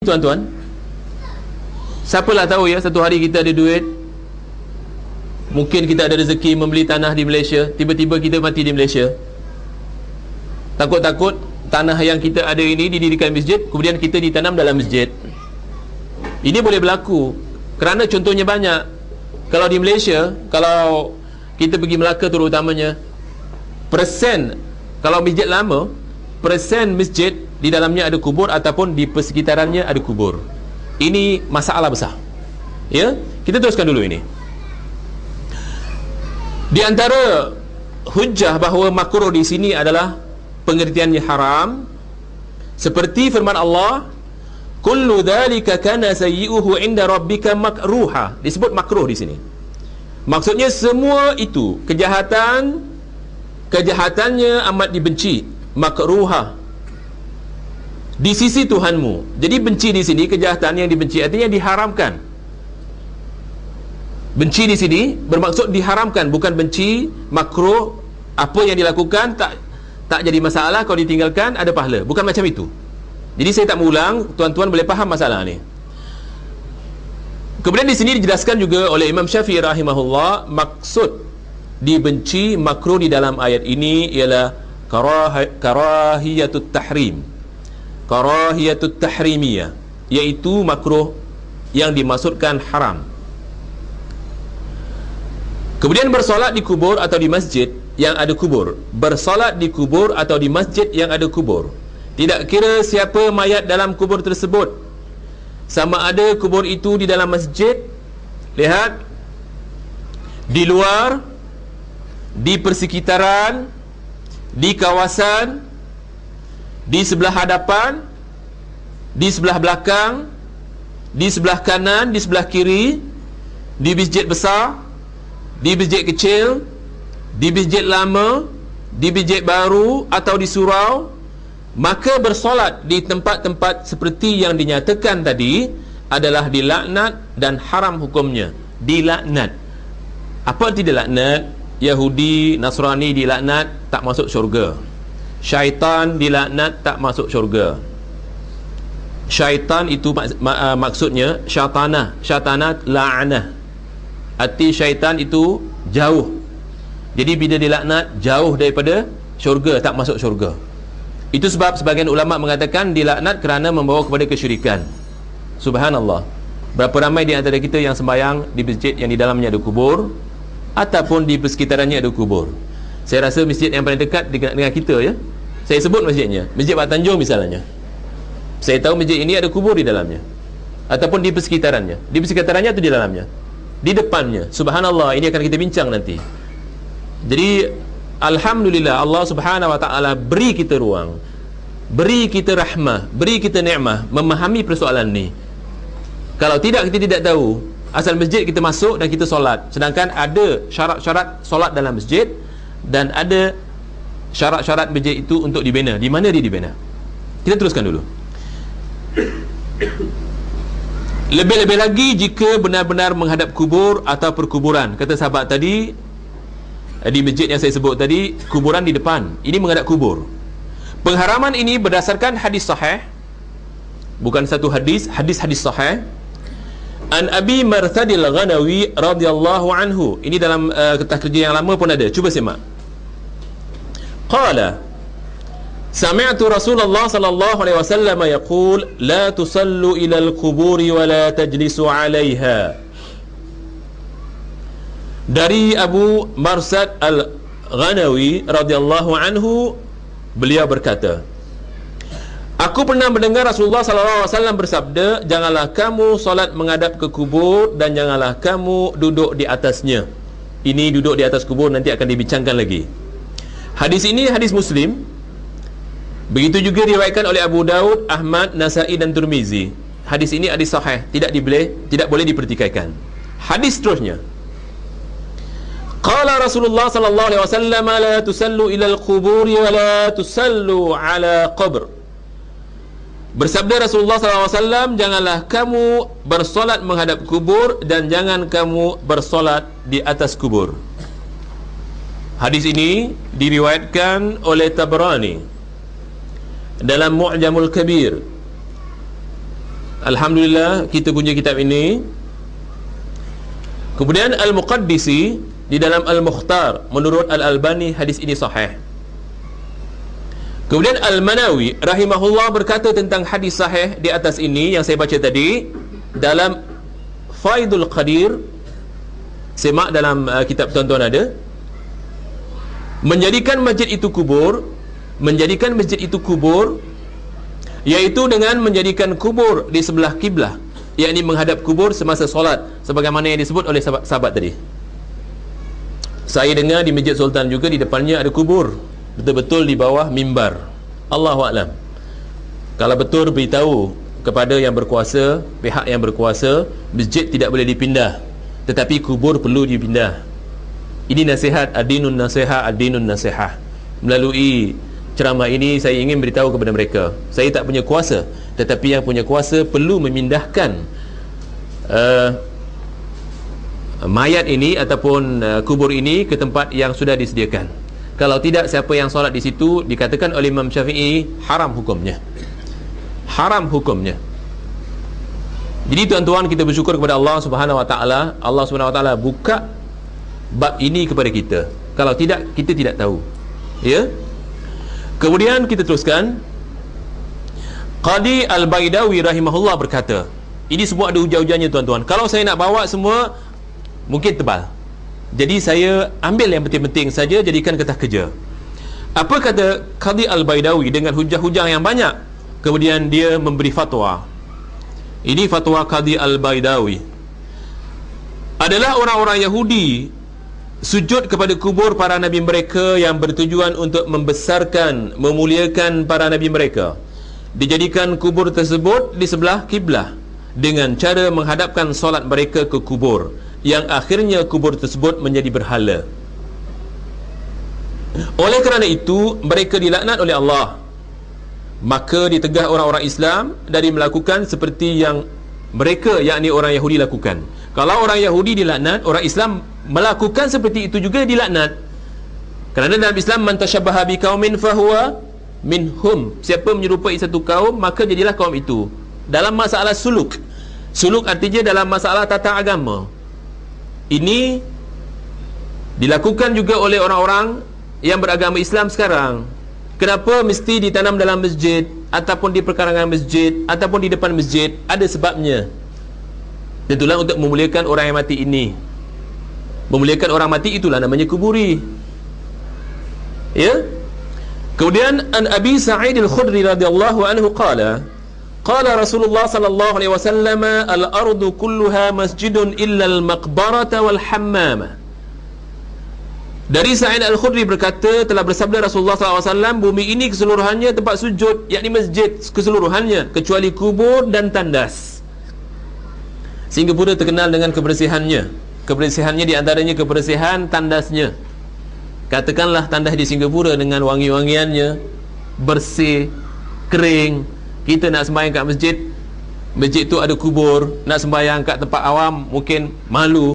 tuan-tuan. Siapalah tahu ya, satu hari kita ada duit, mungkin kita ada rezeki membeli tanah di Malaysia, tiba-tiba kita mati di Malaysia. Takut-takut tanah yang kita ada ini didirikan masjid, kemudian kita ditanam dalam masjid. Ini boleh berlaku kerana contohnya banyak. Kalau di Malaysia, kalau kita pergi Melaka terutamanya, kalau masjid lama, persen masjid di dalamnya ada kubur ataupun di persekitarannya ada kubur. Ini masalah besar. Ya, kita teruskan dulu ini. Di antara hujjah bahawa makruh di sini adalah pengertiannya haram, seperti firman Allah, kullu dzalika kana sayyi'uhu 'inda rabbika makruha. Disebut makruh di sini. Maksudnya semua itu kejahatannya amat dibenci, makruha di sisi Tuhanmu. Jadi benci di sini, kejahatan yang dibenci artinya diharamkan. Benci di sini bermaksud diharamkan, bukan benci makruh, apa yang dilakukan tak jadi masalah, kalau ditinggalkan ada pahala, bukan macam itu. Jadi saya tak mengulang, tuan-tuan boleh faham masalah ni. Kemudian di sini dijelaskan juga oleh Imam Syafi'i rahimahullah, maksud dibenci makruh di dalam ayat ini ialah karahiyatut tahrim, karahiyatut tahrimiyah, iaitu makruh yang dimaksudkan haram. Kemudian bersolat di kubur atau di masjid yang ada kubur, bersolat di kubur atau di masjid yang ada kubur, tidak kira siapa mayat dalam kubur tersebut, sama ada kubur itu di dalam masjid, lihat, di luar, di persekitaran, di kawasan, di sebelah hadapan, di sebelah belakang, di sebelah kanan, di sebelah kiri, di masjid besar, di masjid kecil, di masjid lama, di masjid baru atau di surau, maka bersolat di tempat-tempat seperti yang dinyatakan tadi adalah dilaknat dan haram hukumnya. Dilaknat. Apa arti dilaknat? Yahudi, Nasrani dilaknat, tak masuk syurga. Syaitan dilaknat, tak masuk syurga. Syaitan itu maksudnya syaitanah. Syaitanat la'anah. Arti syaitan itu jauh. Jadi bila dilaknat, jauh daripada syurga, tak masuk syurga. Itu sebab sebagian ulama mengatakan dilaknat kerana membawa kepada kesyirikan. Subhanallah. Berapa ramai di antara kita yang sembahyang di masjid yang di dalamnya ada kubur, ataupun di persekitarannya ada kubur. Saya rasa masjid yang paling dekat dengan kita, ya, saya sebut masjidnya, Masjid Pak Tanjung misalnya. Saya tahu masjid ini ada kubur di dalamnya, ataupun di persekitarannya. Di persekitarannya atau di dalamnya? Di depannya. Subhanallah, ini akan kita bincang nanti. Jadi alhamdulillah, Allah subhanahu wa ta'ala beri kita ruang, beri kita rahmah, beri kita ni'mah memahami persoalan ni. Kalau tidak, kita tidak tahu. Asal masjid kita masuk dan kita solat, sedangkan ada syarat-syarat solat dalam masjid, dan ada syarat-syarat masjid itu untuk dibina. Di mana dia dibina? Kita teruskan dulu. Lebih-lebih lagi jika benar-benar menghadap kubur atau perkuburan. Kata sahabat tadi, di masjid yang saya sebut tadi, kuburan di depan, ini menghadap kubur. Pengharaman ini berdasarkan hadis sahih, bukan satu hadis, hadis-hadis sahih. An Abi Marthadil Ghanawi radhiyallahu anhu. Ini dalam kertas kerja yang lama pun ada. Cuba simak. Qala sami'tu Rasulullah sallallahu alaihi wasallam yaqul la tusallu ila al-quburi wa la tajlisu 'alayha. Dari Abu Marsad Al-Ghanawi radhiyallahu anhu, beliau berkata, aku pernah mendengar Rasulullah sallallahu alaihi wasallam bersabda, janganlah kamu solat menghadap ke kubur dan janganlah kamu duduk di atasnya. Ini duduk di atas kubur nanti akan dibincangkan lagi. Hadis ini hadis Muslim. Begitu juga diriwayatkan oleh Abu Daud, Ahmad, Nasa'i dan Tirmizi. Hadis ini hadis sahih, tidak boleh dipertikaikan. Hadis seterusnya, qala Rasulullah sallallahu alaihi wasallam la tusallu ila al-quburi wa la tusallu ala qabr. Bersabda Rasulullah sallallahu alaihi wasallam, janganlah kamu bersolat menghadap kubur dan jangan kamu bersolat di atas kubur. Hadis ini diriwayatkan oleh Tabrani dalam Mu'jamul Kabir. Alhamdulillah kita punya kitab ini. Kemudian Al-Muqaddisi di dalam Al-Mukhtar, menurut Al-Albani hadis ini sahih. Kemudian Al-Manawi rahimahullah berkata tentang hadis sahih di atas ini yang saya baca tadi dalam Faidul Qadir. Semak dalam kitab tuan-tuan ada. Menjadikan masjid itu kubur, iaitu dengan menjadikan kubur di sebelah kiblah, yakni menghadap kubur semasa solat, sebagaimana yang disebut oleh sahabat tadi. Saya dengar di Masjid Sultan juga di depannya ada kubur, betul-betul di bawah mimbar. Allahu a'lam. Kalau betul beritahu kepada yang berkuasa, pihak yang berkuasa, masjid tidak boleh dipindah, tetapi kubur perlu dipindah. Ini nasihat ad-dinun nasihat. Melalui ceramah ini saya ingin beritahu kepada mereka, saya tak punya kuasa, tetapi yang punya kuasa perlu memindahkan mayat ini ataupun kubur ini ke tempat yang sudah disediakan. Kalau tidak, siapa yang solat di situ dikatakan oleh Imam Syafi'i haram hukumnya. Jadi tuan-tuan, kita bersyukur kepada Allah Subhanahu wa taala. Allah Subhanahu wa taala buka bab ini kepada kita. Kalau tidak, kita tidak tahu. Ya. Kemudian kita teruskan. Qadi Al-Baidawi rahimahullah berkata, ini semua ada hujah-hujahnya tuan-tuan. Kalau saya nak bawa semua mungkin tebal. Jadi saya ambil yang penting-penting saja, jadikan kertas kerja. Apa kata Qadi Al-Baidawi dengan hujah-hujah yang banyak? Kemudian dia memberi fatwa. Ini fatwa Qadi Al-Baidawi. Adalah orang-orang Yahudi sujud kepada kubur para nabi mereka yang bertujuan untuk membesarkan, memuliakan para nabi mereka. Dijadikan kubur tersebut di sebelah kiblah dengan cara menghadapkan solat mereka ke kubur, yang akhirnya kubur tersebut menjadi berhala. Oleh kerana itu mereka dilaknat oleh Allah. Maka ditegah orang-orang Islam dari melakukan seperti yang mereka, yakni orang Yahudi, lakukan. Kalau orang Yahudi dilaknat, orang Islam melakukan seperti itu juga dilaknat. Kerana dalam Islam, man tashabbaha biqaumin fahuwa minhum. Siapa menyerupai satu kaum, maka jadilah kaum itu. Dalam masalah suluk, artinya dalam masalah tata agama, ini dilakukan juga oleh orang-orang yang beragama Islam sekarang. Kenapa mesti ditanam dalam masjid, ataupun di perkarangan masjid, ataupun di depan masjid? Ada sebabnya. Tentulah untuk memuliakan orang yang mati ini. Memuliakan orang mati itulah namanya kuburi. Ya. Kemudian an Abi Sa'id Al-Khudri radhiyallahu anhu qala Rasulullah sallallahu alaihi wasallam, al-ardu kulluha masjidun illa al-maqbarata wal hammama. Dari Sa'id Al-Khudri berkata, telah bersabda Rasulullah SAW, bumi ini keseluruhannya tempat sujud, yakni masjid keseluruhannya, kecuali kubur dan tandas. Singapura terkenal dengan kebersihannya. Kebersihannya diantaranya kebersihan tandasnya. Katakanlah tandas di Singapura dengan wangi-wangiannya, bersih, kering. Kita nak sembahyang kat masjid, masjid tu ada kubur. Nak sembahyang kat tempat awam mungkin malu.